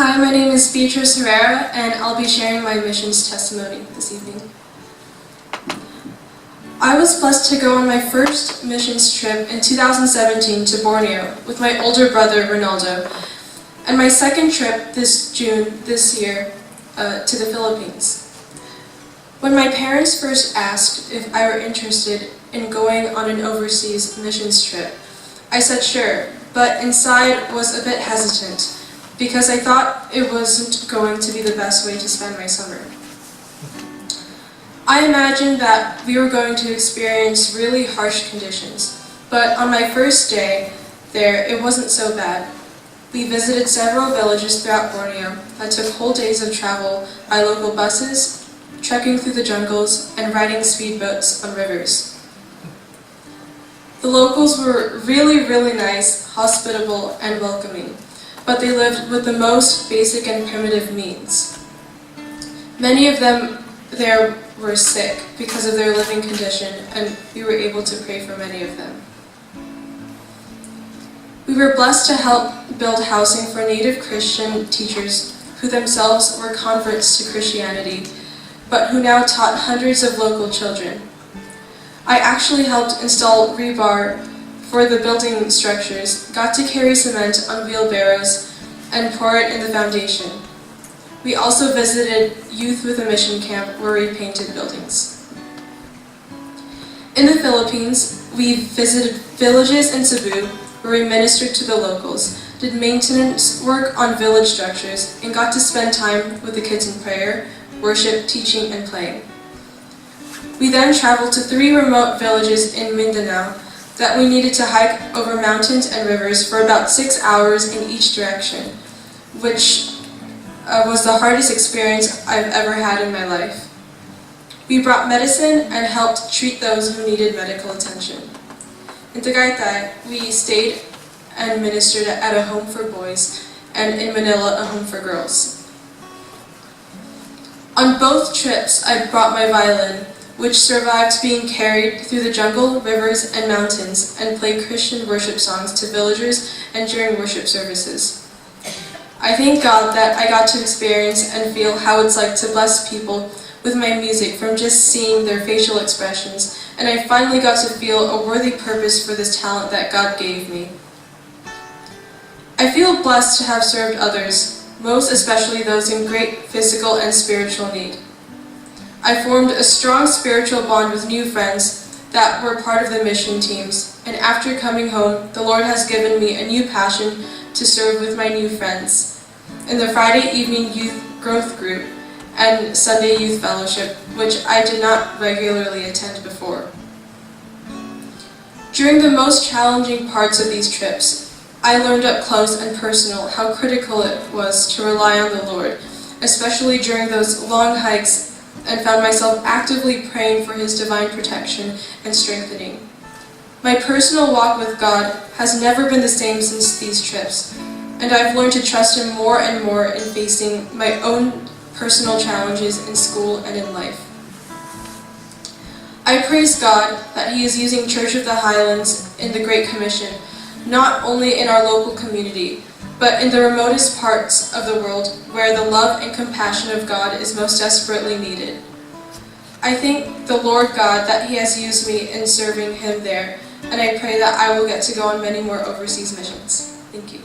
Hi, my name is Beatrice, and I'll be sharing my missions testimony this evening. I was blessed to go on my first missions trip in 2017 to Borneo with my older brother, Ronaldo, and my second trip this year to the Philippines. When my parents first asked if I were interested in going on an overseas missions trip, I said sure, but inside was a bit hesitant because I thought it wasn't going to be the best way to spend my summer. I imagined that we were going to experience really harsh conditions, but on my first day there, it wasn't so bad. We visited several villages throughout Borneo that took whole days of travel by local buses, trekking through the jungles, and riding speedboats on rivers. The locals were really nice, hospitable, and welcoming, but they lived with the most basic and primitive means. Many of them there were sick because of their living condition, and we were able to pray for many of them. We were blessed to help build housing for native Christian teachers who themselves were converts to Christianity, but who now taught hundreds of local children. I actually helped install rebar for the building structures, got to carry cement on wheelbarrows, and pour it in the foundation. We also visited Youth with a Mission camp where we painted buildings. In the Philippines, we visited villages in Cebu where we ministered to the locals, did maintenance work on village structures, and got to spend time with the kids in prayer, worship, teaching, and playing. We then traveled to 3 remote villages in Mindanao that we needed to hike over mountains and rivers for about 6 hours in each direction, which was the hardest experience I've ever had in my life. We brought medicine and helped treat those who needed medical attention. In Tagaytay, we stayed and ministered at a home for boys, and in Manila, a home for girls. On both trips, I brought my violin, which survived being carried through the jungle, rivers, and mountains, and played Christian worship songs to villagers and during worship services. I thank God that I got to experience and feel how it's like to bless people with my music from just seeing their facial expressions, and I finally got to feel a worthy purpose for this talent that God gave me. I feel blessed to have served others, most especially those in great physical and spiritual need. I formed a strong spiritual bond with new friends that were part of the mission teams, and after coming home, the Lord has given me a new passion to serve with my new friends in the Friday evening youth growth group and Sunday youth fellowship, which I did not regularly attend before. During the most challenging parts of these trips, I learned up close and personal how critical it was to rely on the Lord, especially during those long hikes, and found myself actively praying for His divine protection and strengthening. My personal walk with God has never been the same since these trips, and I've learned to trust Him more and more in facing my own personal challenges in school and in life. I praise God that He is using Church of the Highlands in the Great Commission, not only in our local community, but in the remotest parts of the world where the love and compassion of God is most desperately needed. I thank the Lord God that He has used me in serving Him there, and I pray that I will get to go on many more overseas missions. Thank you.